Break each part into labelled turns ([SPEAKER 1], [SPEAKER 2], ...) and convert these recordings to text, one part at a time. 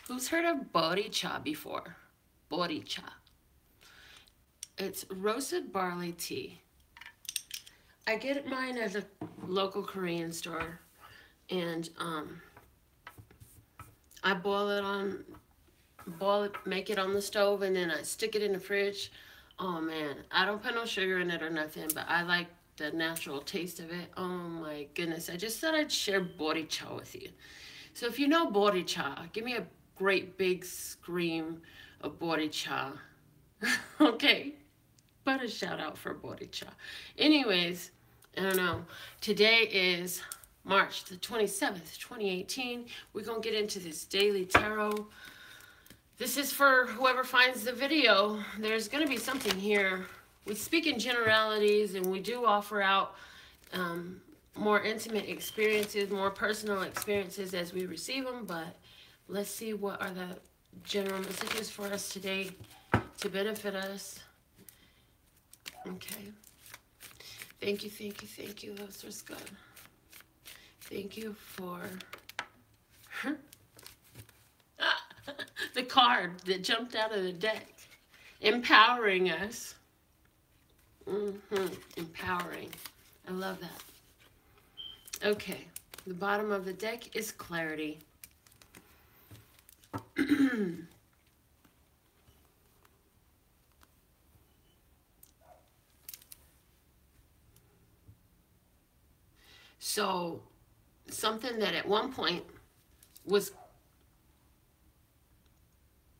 [SPEAKER 1] Who's heard of bodhicha before? Bodhicha. It's roasted barley tea. I get mine at a local Korean store, and I boil it, make it on the stove, and then I stick it in the fridge. Oh man, I don't put no sugar in it or nothing, but I like the natural taste of it. Oh my goodness, I just thought I'd share bodhicha with you. So if you know bodhicha, give me a great big scream of bodhicha. Okay, but a shout out for bodhicha. Anyways, I don't know. Today is March the 27th, 2018. We're going to get into this daily tarot. This is for whoever finds the video. There's going to be something here. We speak in generalities, and we do offer out more intimate experiences, more personal experiences as we receive them. But let's see what are the general messages for us today to benefit us. Okay. Thank you, thank you, thank you. Those was good. Thank you for the card that jumped out of the deck. Empowering us. Empowering. I love that. Okay. The bottom of the deck is clarity. So, something that at one point was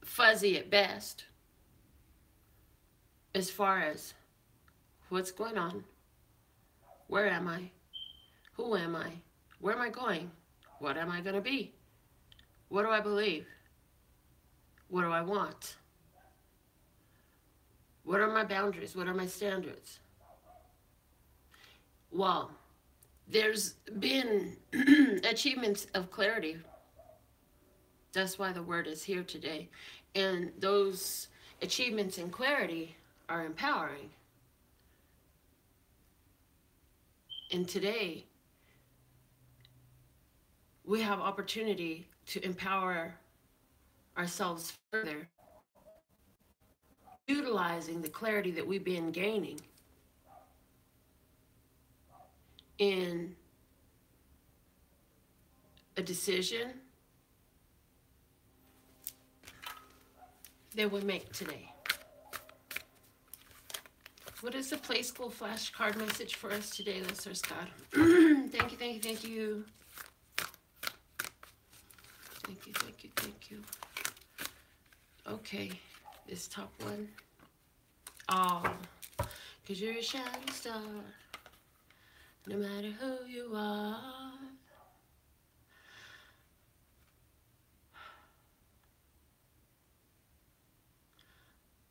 [SPEAKER 1] fuzzy at best, as far as what's going on, where am I, who am I, where am I going, what am I going to be, what do I believe, what do I want, what are my boundaries, what are my standards. Well, there's been achievements of clarity. That's why the word is here today. And those achievements in clarity are empowering. And today, we have opportunity to empower ourselves further, utilizing the clarity that we've been gaining in a decision that we make today. What is the play school flashcard message for us today, listeners? God. Thank you, thank you, thank you. Thank you, thank you, thank you. Okay, this top one. Oh, because you're a shining star, no matter who you are.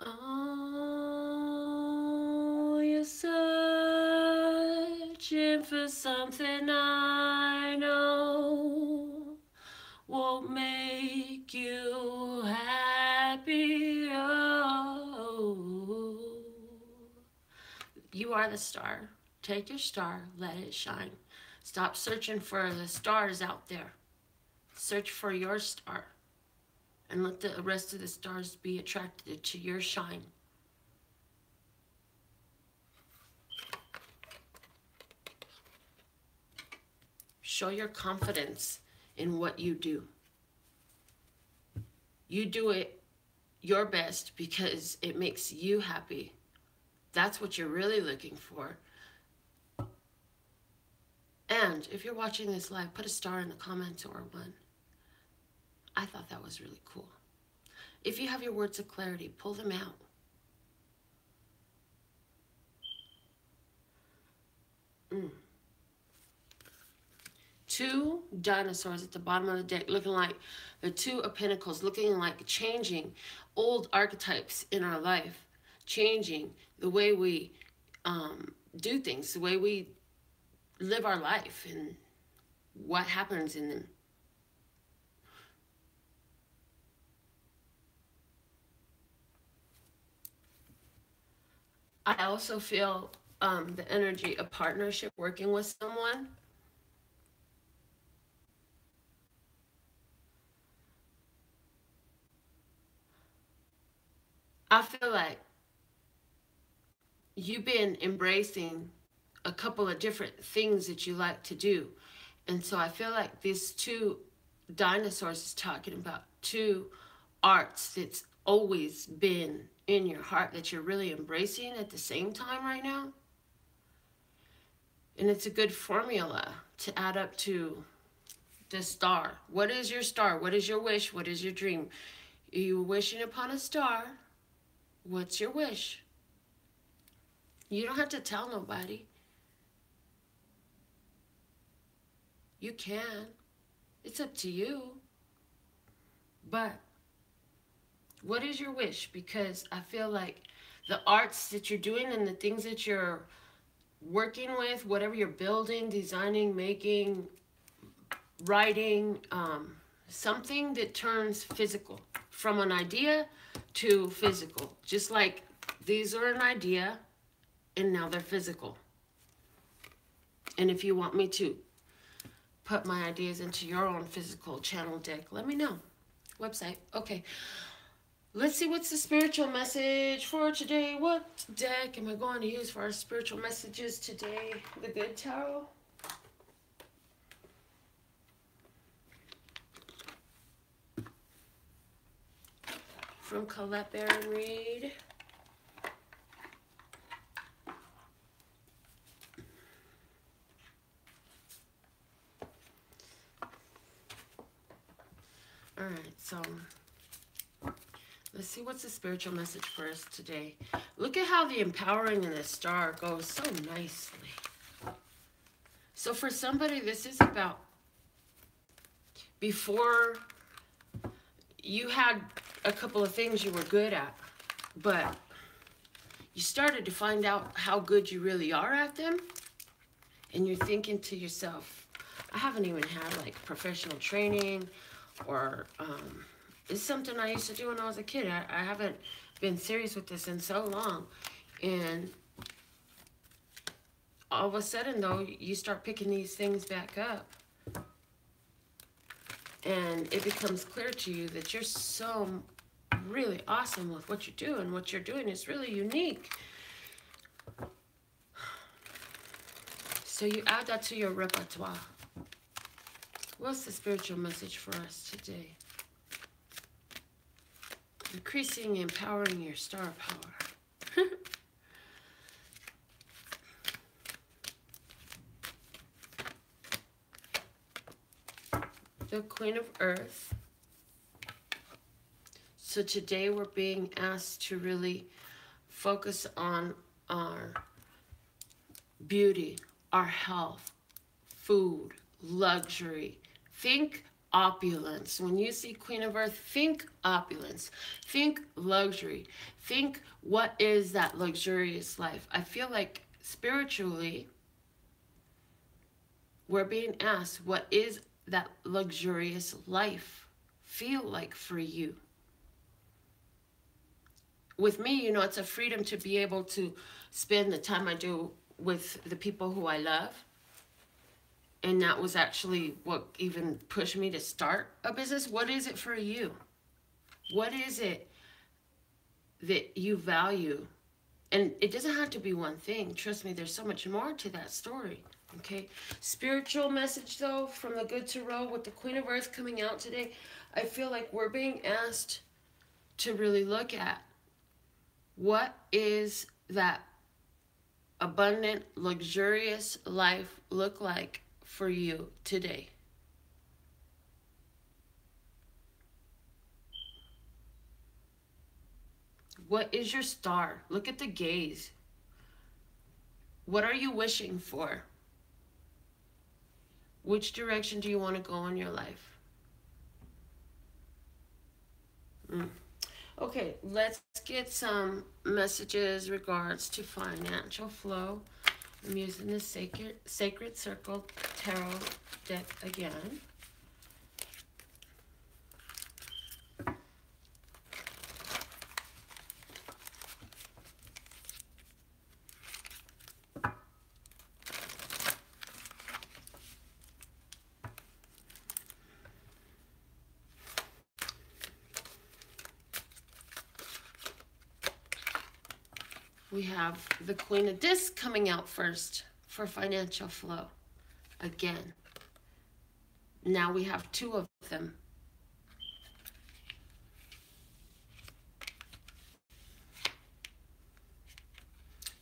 [SPEAKER 1] Oh, you're searching for something I know won't make you happy. Oh, you are the star. Take your star, let it shine. Stop searching for the stars out there. Search for your star. And let the rest of the stars be attracted to your shine. Show your confidence in what you do. You do it your best because it makes you happy. That's what you're really looking for. And if you're watching this live, put a star in the comments or one. I thought that was really cool. If you have your words of clarity, pull them out. Two dinosaurs at the bottom of the deck, looking like the Two of Pentacles, looking like changing old archetypes in our life, changing the way we do things, the way we live our life, and what happens in them. I also feel the energy of partnership, working with someone. I feel like you've been embracing a couple of different things that you like to do. And so I feel like these two dinosaurs is talking about two arts that's always been in your heart that you're really embracing at the same time right now. And it's a good formula to add up to the star. What is your star? What is your wish? What is your dream? Are you wishing upon a star? What's your wish? You don't have to tell nobody. You can. It's up to you. But what is your wish? Because I feel like the arts that you're doing and the things that you're working with, whatever you're building, designing, making, writing, something that turns physical, from an idea to physical. Just like these are an idea and now they're physical. And if you want me to put my ideas into your own physical channel deck, let me know. Website. Okay. Let's see what's the spiritual message for today. What deck am I going to use for our spiritual messages today? The Good Tarot. From Colette Baron Reed. All right, so let's see what's the spiritual message for us today. Look at how the empowering in the star goes so nicely. So for somebody, this is about before you had a couple of things you were good at, but you started to find out how good you really are at them. And you're thinking to yourself, I haven't even had like professional training, or it's something I used to do when I was a kid. I haven't been serious with this in so long. And all of a sudden, though, you start picking these things back up. And it becomes clear to you that you're so really awesome with what you do. And what you're doing is really unique. So you add that to your repertoire. What's the spiritual message for us today? Increasing, empowering your star power. The Queen of Earth. So today we're being asked to really focus on our beauty, our health, food, luxury. Think opulence. When you see Queen of Earth, think opulence. Think luxury. Think what is that luxurious life. I feel like spiritually, we're being asked, what is that luxurious life feel like for you? With me, you know, it's a freedom to be able to spend the time I do with the people who I love. And that was actually what even pushed me to start a business. What is it for you? What is it that you value? And it doesn't have to be one thing. Trust me, there's so much more to that story. Okay? Spiritual message, though, from the Good Tarot with the Queen of Earth coming out today. I feel like we're being asked to really look at what is that abundant, luxurious life look like for you today. What is your star? Look at the gaze. What are you wishing for? Which direction do you want to go in your life? Okay, let's get some messages regards to financial flow. I'm using the Sacred Circle Tarot deck again. We have the Queen of Discs coming out first for financial flow. Again. Now we have two of them.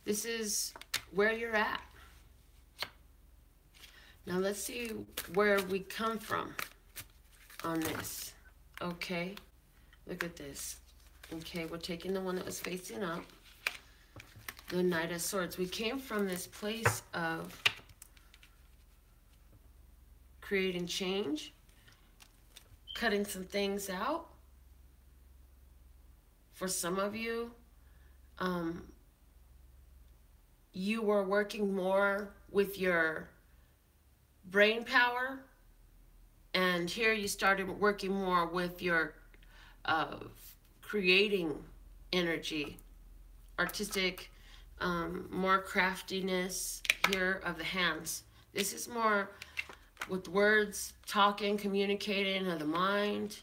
[SPEAKER 1] This is where you're at. Now let's see where we come from on this. Okay, look at this. Okay, we're taking the one that was facing up. The Knight of Swords. We came from this place of creating change, cutting some things out. For some of you, you were working more with your brain power, and here you started working more with your creating energy, artistic, more craftiness here of the hands. This is more with words, talking, communicating of the mind,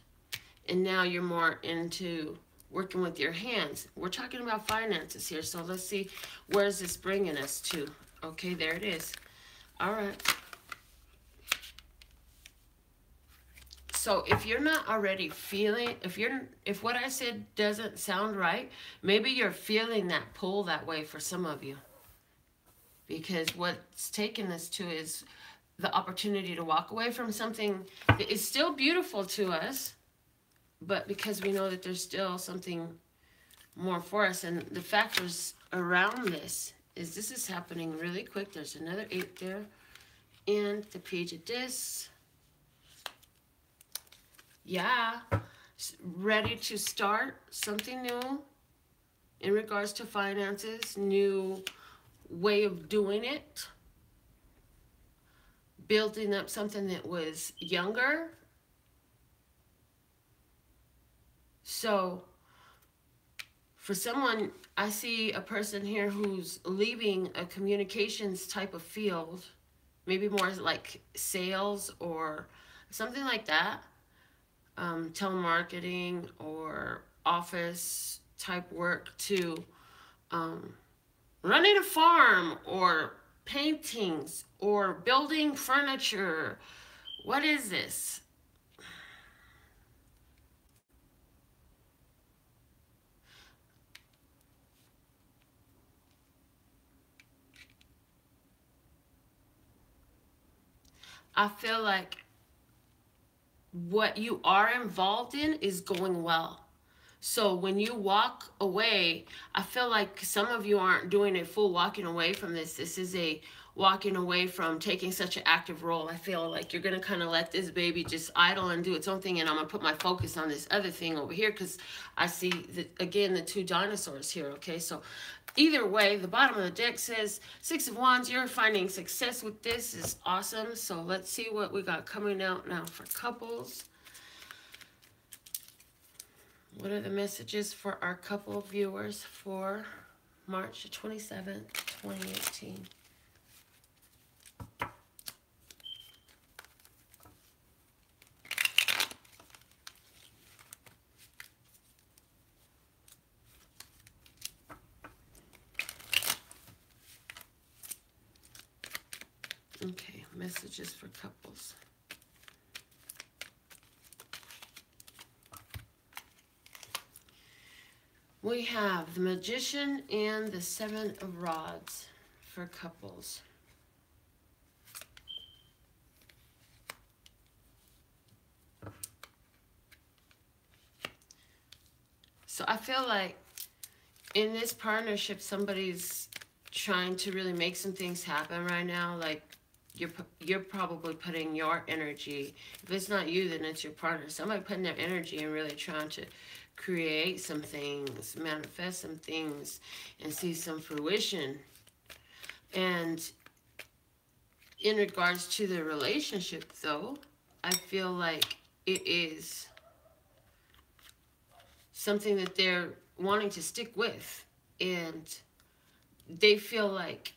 [SPEAKER 1] and now you're more into working with your hands. We're talking about finances here, so let's see, where's this bringing us to? Okay, there it is. All right. So if you're not already feeling, if what I said doesn't sound right, maybe you're feeling that pull that way for some of you. Because what's taken us to is the opportunity to walk away from something that is still beautiful to us, but because we know that there's still something more for us. And the factors around this is happening really quick. There's another 8 there. And the Page of Discs. Yeah. Ready to start something new in regards to finances. New way of doing it. Building up something that was younger. So, for someone, I see a person here who's leaving a communications type of field, maybe more like sales or something like that, telemarketing or office type work, to running a farm or paintings or building furniture. What is this? I feel like what you are involved in is going well. So when you walk away, I feel like some of you aren't doing a full walking away from this. This is a walking away from taking such an active role. I feel like you're going to kind of let this baby just idle and do its own thing, and I'm going to put my focus on this other thing over here, because I see, again, the 2 dinosaurs here, okay? So either way, the bottom of the deck says 6 of Wands. You're finding success with this. Is awesome. So let's see what we got coming out now for couples. What are the messages for our couple viewers for March 27th, 2018? Okay, messages for couples. We have the Magician and the 7 of Rods for couples. So I feel like in this partnership, somebody's trying to really make some things happen right now. Like you're probably putting your energy. If it's not you, then it's your partner. Somebody putting their energy and really trying to create some things, manifest some things, and see some fruition. And in regards to the relationship, though, I feel like it is something that they're wanting to stick with. And they feel like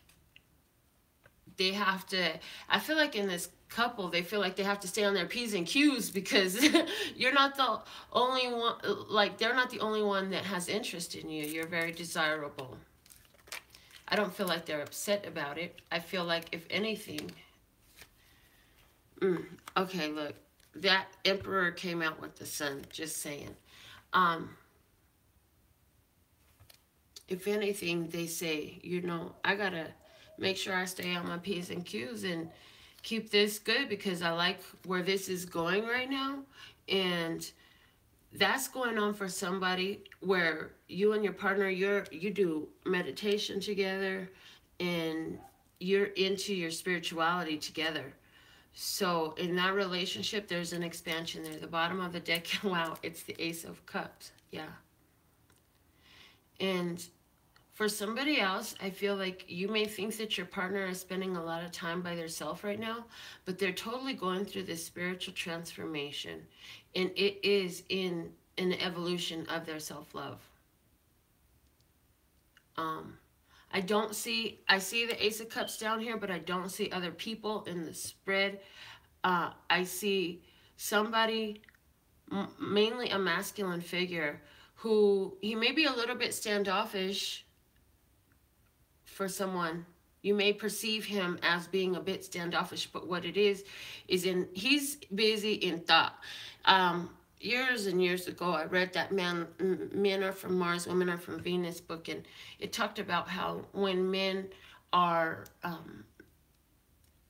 [SPEAKER 1] they have to, I feel like in this couple, they feel like they have to stay on their P's and Q's, because you're not the only one, like they're not the only one that has interest in you. You're very desirable. I don't feel like they're upset about it. I feel like, if anything, okay, look, that Emperor came out with the Sun, just saying. If anything, they say, you know, I gotta make sure I stay on my P's and Q's and keep this good, because I like where this is going right now. And that's going on for somebody where you and your partner, you do meditation together, and you're into your spirituality together. So in that relationship, there's an expansion there. The bottom of the deck, wow, it's the Ace of Cups. Yeah. And for somebody else, I feel like you may think that your partner is spending a lot of time by themselves right now, but they're totally going through this spiritual transformation, and it is in an evolution of their self-love. I see the Ace of Cups down here, but I don't see other people in the spread. I see somebody, mainly a masculine figure, who he may be a little bit standoffish for someone. You may perceive him as being a bit standoffish, but what it is he's busy in thought. Years and years ago, I read that Men Are From Mars, Women Are From Venus book, and it talked about how when men are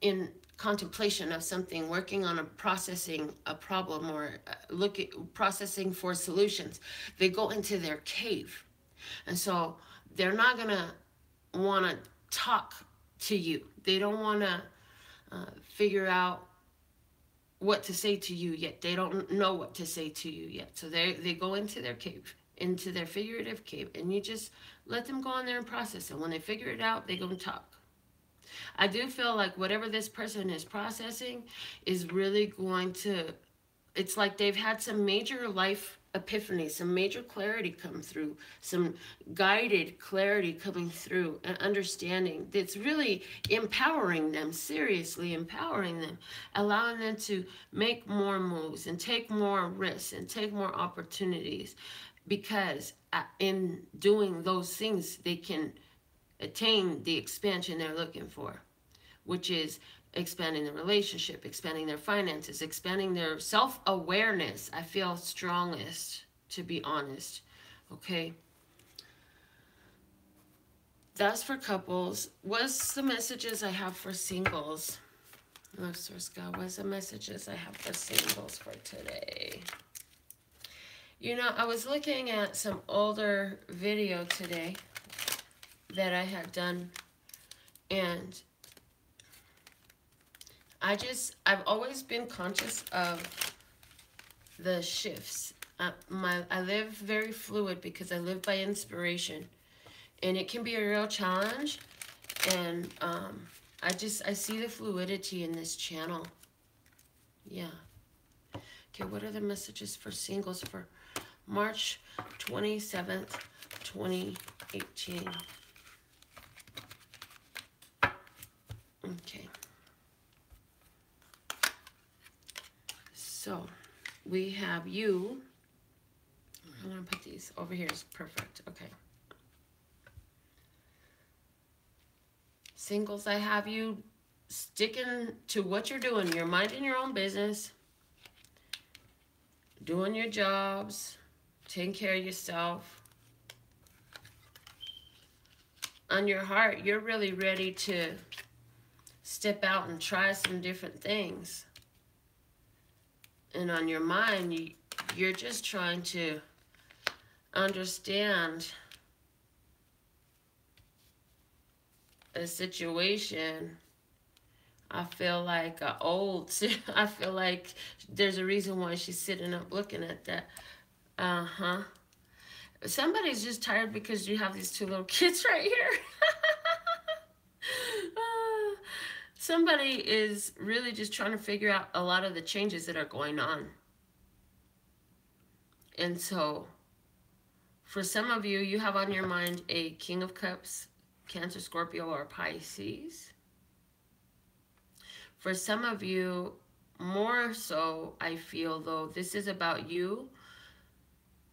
[SPEAKER 1] in contemplation of something, working on processing a problem, or processing for solutions, they go into their cave. And so they're not going to want to talk to you. They don't want to figure out what to say to you yet. They don't know what to say to you yet. So they go into their cave, into their figurative cave, and you just let them go in there and process it. When they figure it out, they go and talk. I do feel like whatever this person is processing is really going to, it's like they've had some major life epiphany, some major clarity come through, some guided clarity coming through, and understanding that's really empowering them, seriously empowering them, allowing them to make more moves and take more risks and take more opportunities, because in doing those things, they can attain the expansion they're looking for, which is expanding the relationship, expanding their finances, expanding their self-awareness. I feel strongest, to be honest. Okay. That's for couples. What's the messages I have for singles? Look, Source God, what's the messages I have for singles for today? You know, I was looking at some older video today that I had done, and I've always been conscious of the shifts. I live very fluid because I live by inspiration, and it can be a real challenge. And I see the fluidity in this channel. Yeah. Okay, what are the messages for singles for March 27th, 2018? Okay. So, we have you. I want to put these over here. Is perfect. Okay. Singles, I have you sticking to what you're doing. You're minding your own business, doing your jobs, taking care of yourself. On your heart, you're really ready to step out and try some different things. And on your mind, you're just trying to understand a situation. I feel like I feel like there's a reason why she's sitting up looking at that. Somebody's just tired because you have these two little kids right here. Somebody is really just trying to figure out a lot of the changes that are going on. And so, for some of you, you have on your mind a King of Cups, Cancer, Scorpio, or Pisces. For some of you, more so, I feel, though, this is about you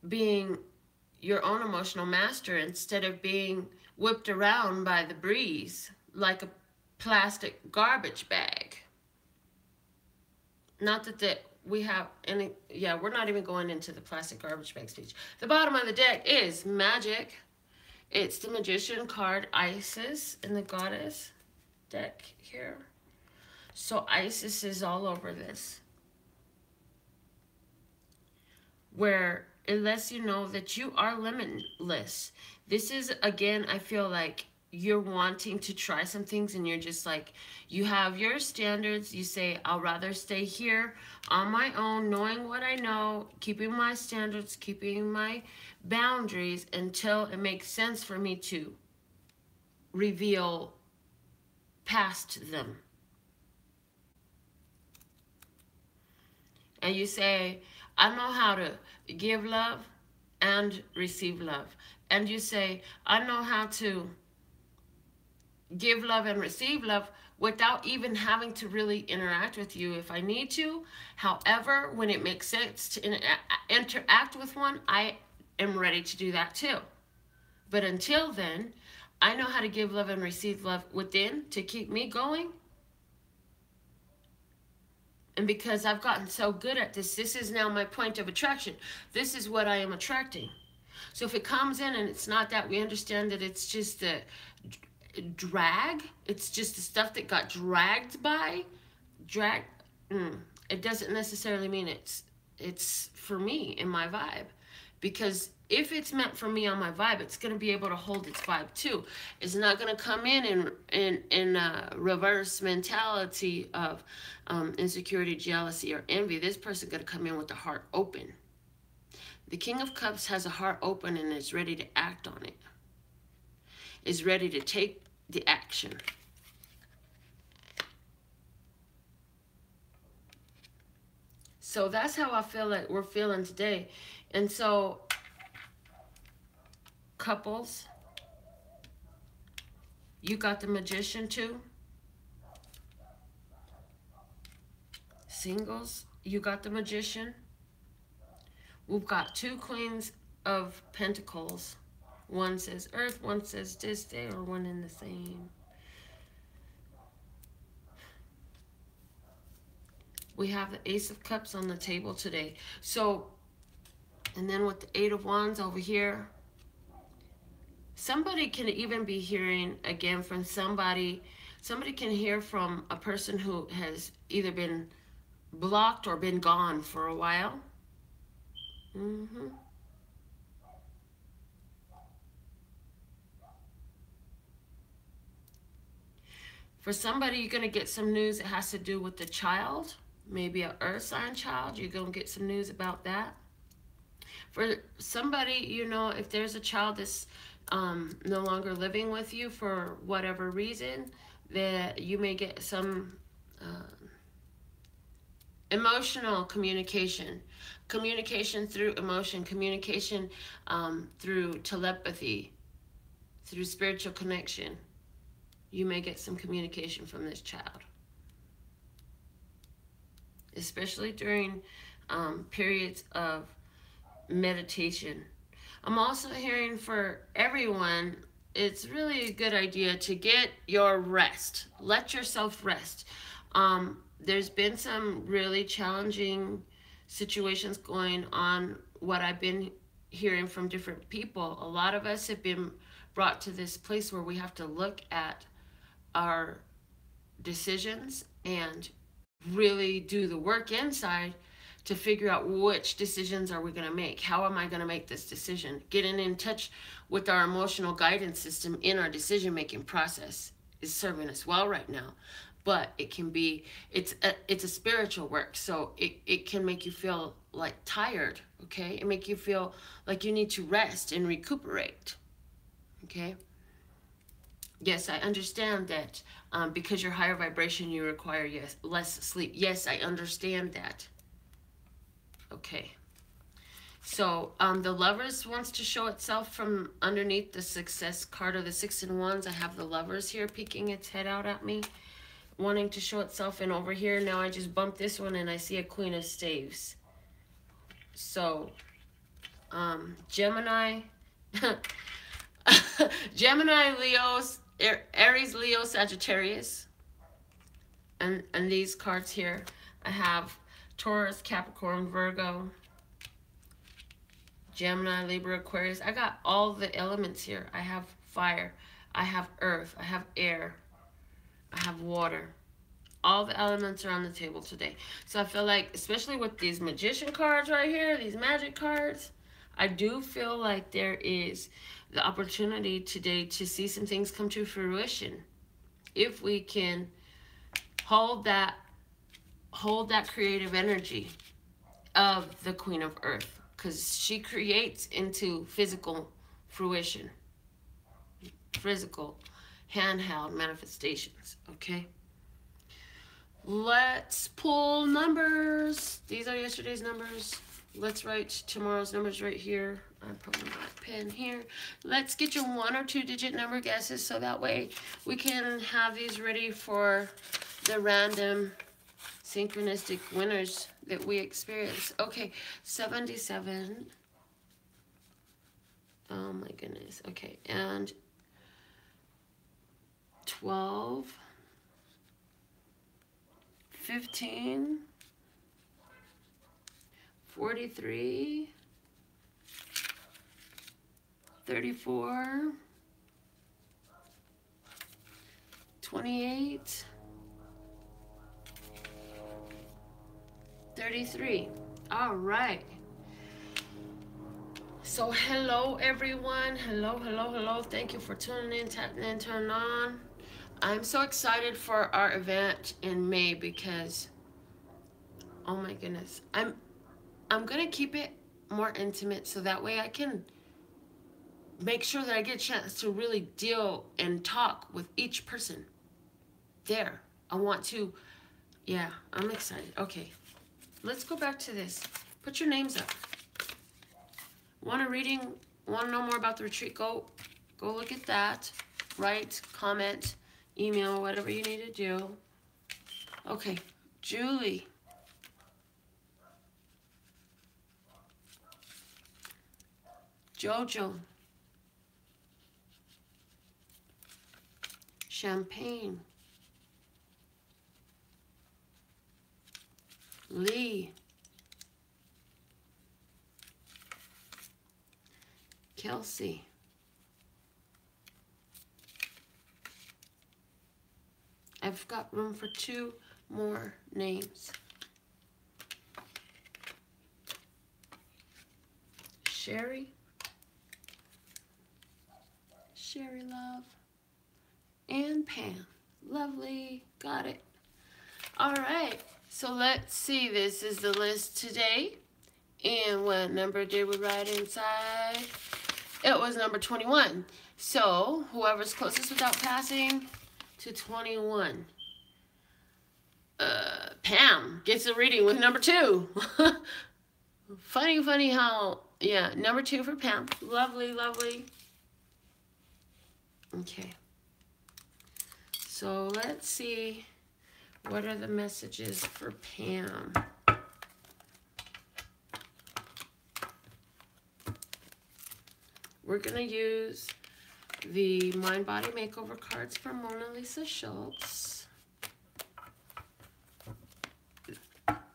[SPEAKER 1] being your own emotional master instead of being whipped around by the breeze like a plastic garbage bag. Not that we have any, yeah, we're not even going into the plastic garbage bag speech. The bottom of the deck is magic. It's the Magician card, Isis, in the Goddess deck here. So Isis is all over this, where it lets you know that you are limitless. This is, again, I feel like you're wanting to try some things and you're just like, you have your standards. You say, I'll rather stay here on my own, knowing what I know, keeping my standards, keeping my boundaries until it makes sense for me to reveal past them. And you say, I know how to give love and receive love. And you say, I know how to give love and receive love without even having to really interact with you if I need to. However, when it makes sense to interact with one, I am ready to do that too. But until then, I know how to give love and receive love within to keep me going. And because I've gotten so good at this, this is now my point of attraction. This is what I am attracting. So if it comes in and it's not that, we understand that it's just the drag. It's just the stuff that got dragged by. It doesn't necessarily mean it's for me in my vibe. Because if it's meant for me on my vibe, it's going to be able to hold its vibe too. It's not going to come in a reverse mentality of insecurity, jealousy, or envy. This person's going to come in with the heart open. The King of Cups has a heart open and is ready to act on it. Is ready to take the action. So that's how I feel like we're feeling today. And so, couples, you got the Magician too. Singles, you got the Magician. We've got two Queens of Pentacles. One says Earth, one says this. They are one and the same. We have the Ace of Cups on the table today. So, and then with the Eight of Wands over here, somebody can even be hearing again from somebody. Somebody can hear from a person who has either been blocked or been gone for a while. For somebody, you're going to get some news that has to do with the child. Maybe an earth sign child. You're going to get some news about that. For somebody, you know, if there's a child that's no longer living with you for whatever reason, that you may get some emotional communication. Communication through emotion. Communication through telepathy. Through spiritual connection. You may get some communication from this child. Especially during periods of meditation. I'm also hearing for everyone, it's really a good idea to get your rest. Let yourself rest. There's been some really challenging situations going on, what I've been hearing from different people. A lot of us have been brought to this place where we have to look at our decisions and really do the work inside to figure out which decisions are we going to make. How am I going to make this decision? Getting in touch with our emotional guidance system in our decision-making process is serving us well right now. But it can be, it's a spiritual work. So it can make you feel like tired, okay? It make you feel like you need to rest and recuperate, okay? Yes, I understand that because you're higher vibration, you require less sleep. Yes, I understand that. Okay. So the Lovers wants to show itself from underneath the Success card of the Six of Wands. I have the Lovers here peeking its head out at me, wanting to show itself. And over here, now I just bumped this one and I see a Queen of Staves. So, Gemini... Gemini, Leo, Aries, Leo, Sagittarius. And these cards here, I have Taurus, Capricorn, Virgo, Gemini, Libra, Aquarius. I got all the elements here. I have fire, I have earth, I have air, I have water. All the elements are on the table today. So I feel like, especially with these magician cards right here, these magic cards, I do feel like there is the opportunity today to see some things come to fruition. If we can hold that creative energy of the Queen of Earth, because she creates into physical fruition, physical handheld manifestations. Okay, let's pull numbers. These are yesterday's numbers. Let's write tomorrow's numbers right here. I put my pen here. Let's get your 1 or 2 digit number guesses, so that way we can have these ready for the random synchronistic winners that we experience. Okay, 77. Oh my goodness. Okay, and 12, 15, 43, 34, 28, 33. All right. So hello everyone. Hello, hello, hello. Thank you for tuning in, tapping in, turning on. I'm so excited for our event in May because, oh my goodness, I'm gonna keep it more intimate so that way I can make sure that I get a chance to really deal and talk with each person there. I want to, yeah, I'm excited. Okay, let's go back to this. Put your names up. Want a reading? Want to know more about the retreat? Go look at that. Write, comment, email, whatever you need to do. Okay, Julie. Jojo. Champagne. Lee. Kelsey. I've got room for 2 more names. Sherry. Sherry Love. And Pam. Lovely. Got it. All right. So let's see. This is the list today. And what number did we write inside? It was number 21. So whoever's closest without passing to 21. Pam gets a reading with number 2. Funny how, yeah, number 2 for Pam. Lovely, lovely. Okay. So let's see, what are the messages for Pam? We're going to use the Mind Body Makeover cards from Mona Lisa Schultz.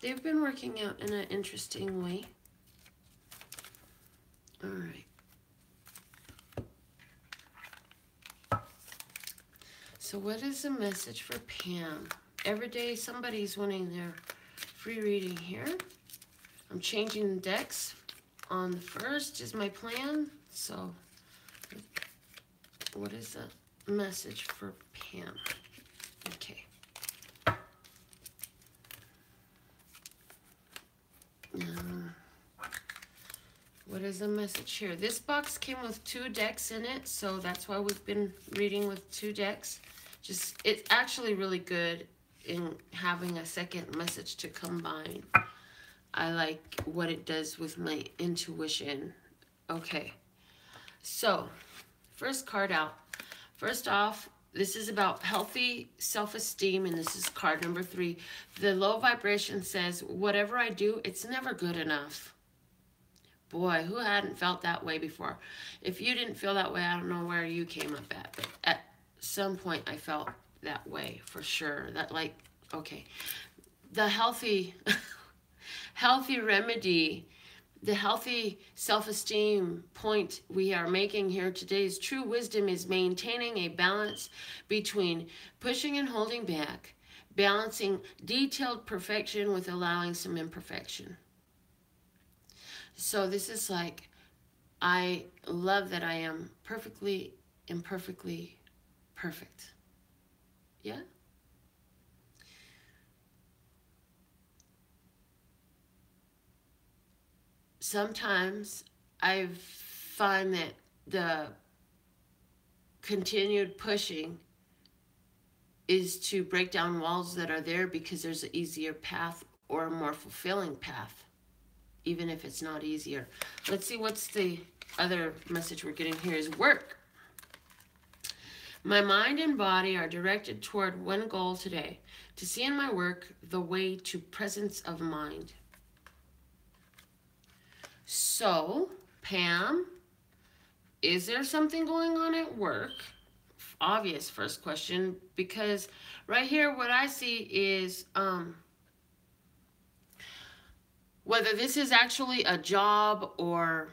[SPEAKER 1] They've been working out in an interesting way. All right. So what is the message for Pam? Every day somebody's winning their free reading here. I'm changing the decks on the 1st is my plan. So what is the message for Pam? Okay. What is the message here? This box came with 2 decks in it, so that's why we've been reading with 2 decks. Just, it's actually really good in having a second message to combine. I like what it does with my intuition. Okay, so first card out. First off, this is about healthy self-esteem, and this is card number 3. The low vibration says, whatever I do, it's never good enough. Boy, who hadn't felt that way before? If you didn't feel that way, I don't know where you came up at, but at some point I felt that way for sure. That like, okay, the healthy, healthy remedy, the healthy self-esteem point we are making here today is true wisdom is maintaining a balance between pushing and holding back, balancing detailed perfection with allowing some imperfection. So this is like, I love that I am perfectly, imperfectly perfect. Yeah? Sometimes I find that the continued pushing is to break down walls that are there because there's an easier path or a more fulfilling path, even if it's not easier. Let's see what's the other message we're getting here is work. My mind and body are directed toward one goal today, to see in my work the way to presence of mind. So, Pam, is there something going on at work? Obvious first question, because right here what I see is whether this is actually a job or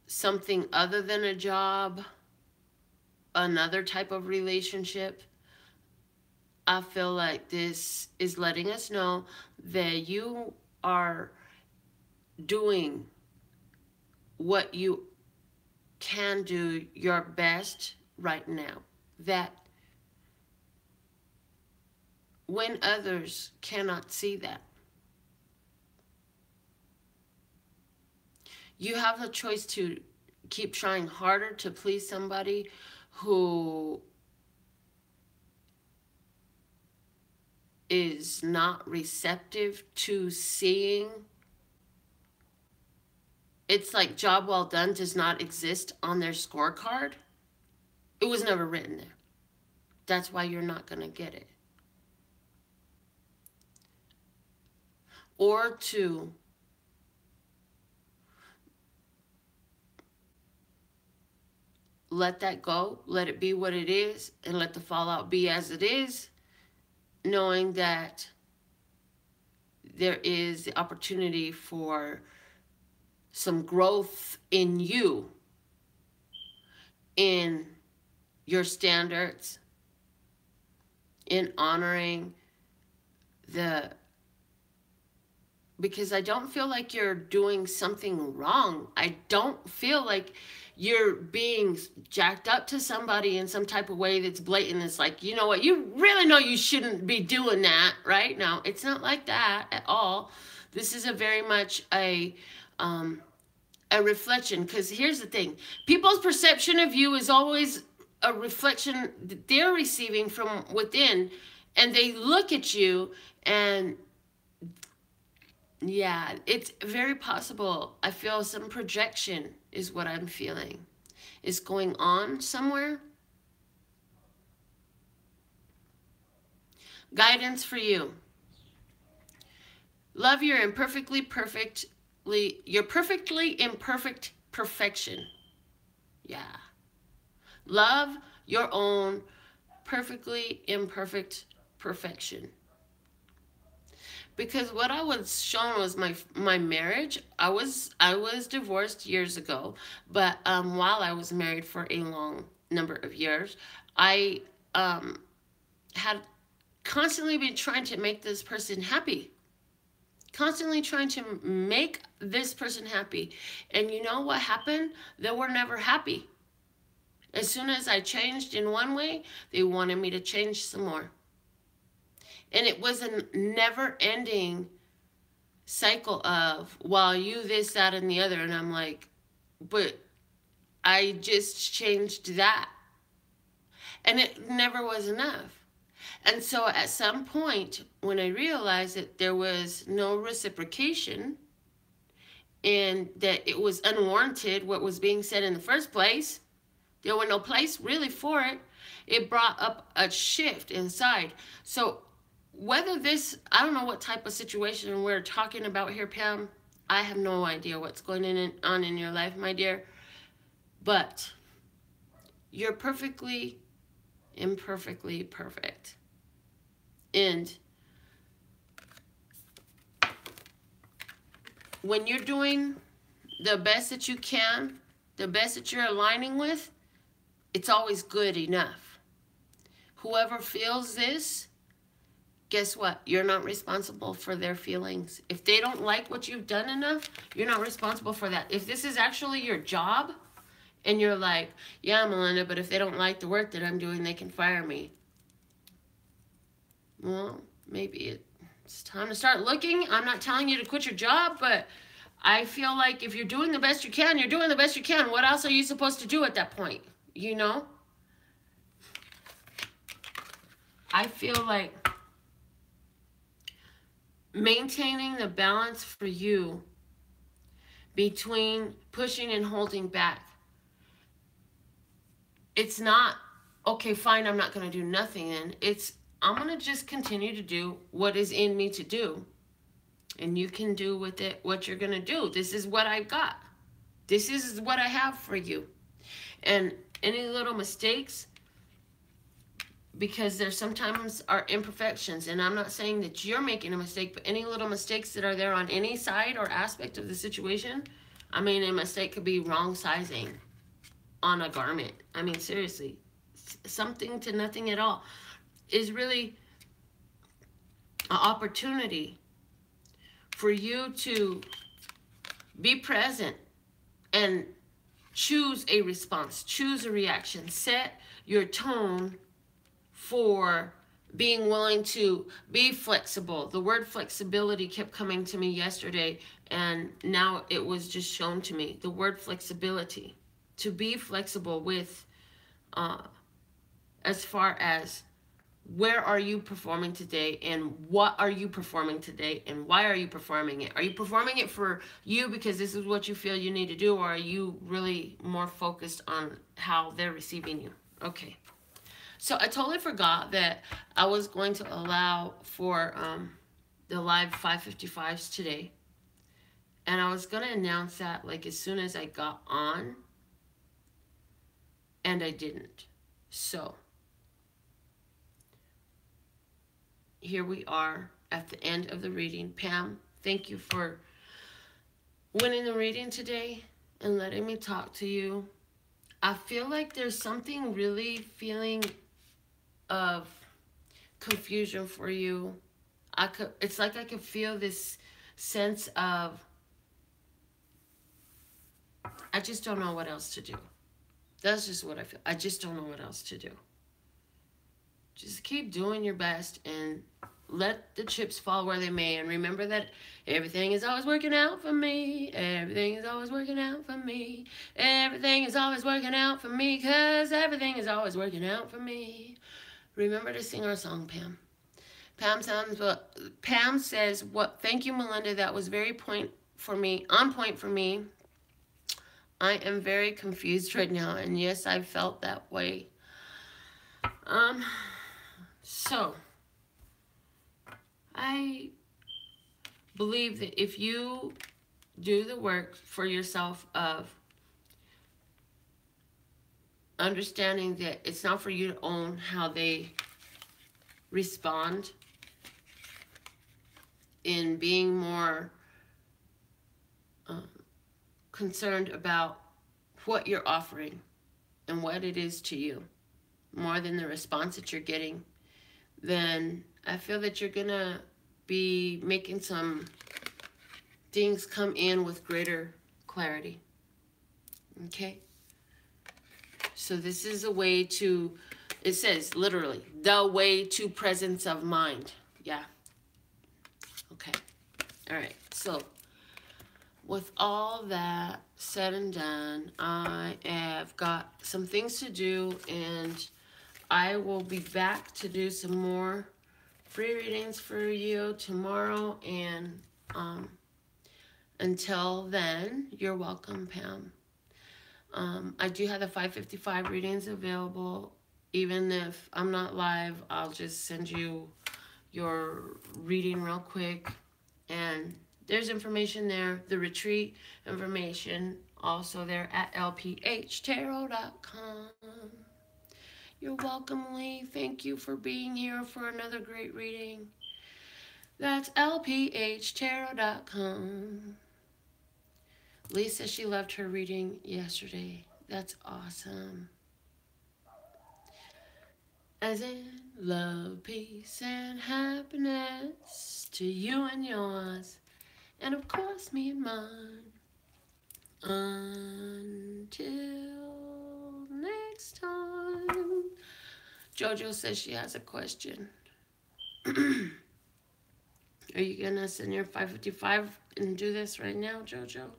[SPEAKER 1] something other than a job, another type of relationship. I feel like this is letting us know that you are doing what you can do your best right now. That when others cannot see that, you have a choice to keep trying harder to please somebody who is not receptive to seeing. It's like job well done does not exist on their scorecard. It was never written there. That's why you're not going to get it. Or to let that go, let it be what it is, and let the fallout be as it is, knowing that there is the opportunity for some growth in you, in your standards, in honoring the, because I don't feel like you're doing something wrong. I don't feel like you're being jacked up to somebody in some type of way that's blatant. It's like, you know what, you really know you shouldn't be doing that, right? No, it's not like that at all. This is a very much a reflection, because here's the thing. People's perception of you is always a reflection that they're receiving from within, and they look at you and yeah, it's very possible. I feel some projection is what I'm feeling is going on somewhere. Guidance for you. Love your perfectly imperfect perfection. Yeah. Love your own perfectly imperfect perfection. Because what I was shown was my marriage. I was divorced years ago, but while I was married for a long number of years, I had constantly been trying to make this person happy. Constantly trying to make this person happy. And you know what happened? They were never happy. As soon as I changed in one way, they wanted me to change some more. And it was a never-ending cycle of, well, you this, that, and the other. And I'm like, but I just changed that. And it never was enough. And so at some point, when I realized that there was no reciprocation and that it was unwarranted what was being said in the first place, there was no place really for it, it brought up a shift inside. So whether this, I don't know what type of situation we're talking about here, Pam, I have no idea what's going on in your life, my dear, but you're perfectly, imperfectly perfect. And when you're doing the best that you can, the best that you're aligning with, it's always good enough. Whoever feels this, guess what? You're not responsible for their feelings. If they don't like what you've done enough, you're not responsible for that. If this is actually your job, and you're like, yeah, Melinda, but if they don't like the work that I'm doing, they can fire me. Well, maybe it's time to start looking. I'm not telling you to quit your job, but I feel like if you're doing the best you can, you're doing the best you can. What else are you supposed to do at that point? You know? I feel like maintaining the balance for you between pushing and holding back. It's not, okay, fine, I'm not going to do nothing then. It's, I'm going to just continue to do what is in me to do. And you can do with it what you're going to do. This is what I've got. This is what I have for you. And any little mistakes, because there sometimes are imperfections, and I'm not saying that you're making a mistake, but any little mistakes that are there on any side or aspect of the situation, I mean, a mistake could be wrong sizing on a garment. I mean, seriously, something to nothing at all is really an opportunity for you to be present and choose a response, choose a reaction, set your tone for being willing to be flexible. The word flexibility kept coming to me yesterday, and now it was just shown to me. The word flexibility. To be flexible with as far as where are you performing today, and what are you performing today, and why are you performing it? Are you performing it for you because this is what you feel you need to do, or are you really more focused on how they're receiving you? Okay. So I totally forgot that I was going to allow for the live 555s today. And I was going to announce that like as soon as I got on. And I didn't. So here we are at the end of the reading. Pam, thank you for winning the reading today and letting me talk to you. I feel like there's something really feeling of confusion for you. It's like I could feel this sense of, I just don't know what else to do. That's just what I feel. I just don't know what else to do. Just keep doing your best and let the chips fall where they may. And remember that everything is always working out for me. Everything is always working out for me. Everything is always working out for me, because everything is always working out for me. Remember to sing our song, Pam. Pam says, "What? Thank you, Melinda. That was very on point for me. I am very confused right now, and yes, I've felt that way. So I believe that if you do the work for yourself of understanding that it's not for you to own how they respond, in being more concerned about what you're offering and what it is to you, more than the response that you're getting, then I feel that you're going to be making some things come in with greater clarity. Okay? So this is a way to, it says literally, the way to presence of mind. Yeah. Okay. All right. So with all that said and done, I have got some things to do, and I will be back to do some more free readings for you tomorrow. And until then, you're welcome, Pam. I do have the 555 readings available. Even if I'm not live, I'll just send you your reading real quick, and There's information there. The retreat information also there at LPHtarot.com. You're welcome, Lee. Thank you for being here for another great reading. That's LPHtarot.com. Lee says she loved her reading yesterday. That's awesome. As in love, peace, and happiness to you and yours, and of course me and mine. Until next time. Jojo says she has a question. Are you gonna send your 555 and do this right now, Jojo?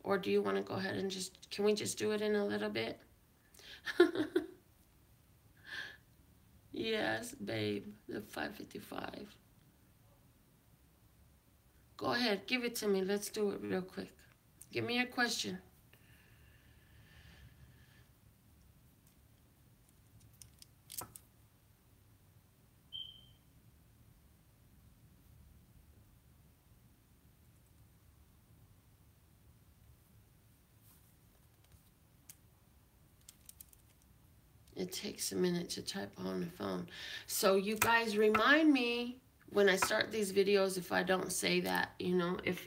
[SPEAKER 1] Or do you want to go ahead and can we just do it in a little bit? Yes, babe, the 555. Go ahead, give it to me. Let's do it real quick. Give me a question. It takes a minute to type on the phone. So you guys remind me when I start these videos if I don't say that, you know, if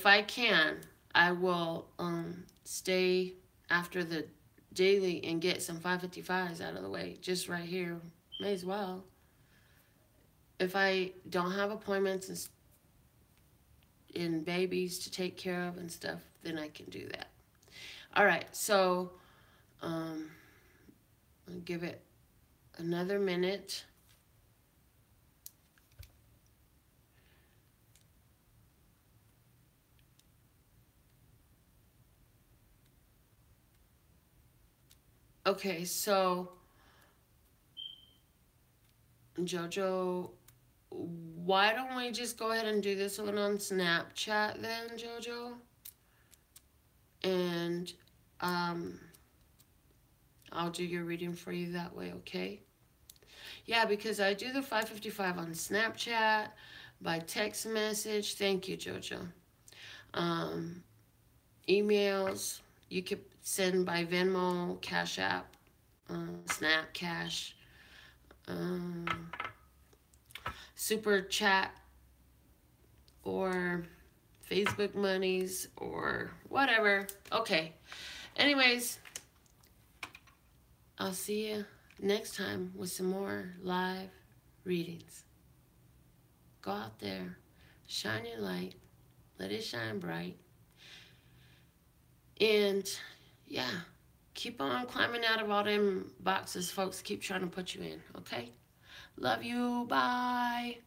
[SPEAKER 1] I can, I will stay after the daily and get some 555s out of the way just right here. May as well. If I don't have appointments and babies to take care of and stuff, then I can do that. All right, so I'll give it another minute. Okay, so Jojo, why don't we just go ahead and do this one on Snapchat then, Jojo? And I'll do your reading for you that way, okay? Yeah, because I do the 555 on Snapchat, by text message. Thank you, Jojo. Emails, you could send by Venmo, Cash App, Snap Cash, Super Chat, or Facebook monies, or whatever. Okay. Anyways, I'll see you next time with some more live readings. Go out there, shine your light, let it shine bright. And yeah, keep on climbing out of all them boxes folks keep trying to put you in, okay? Love you, bye.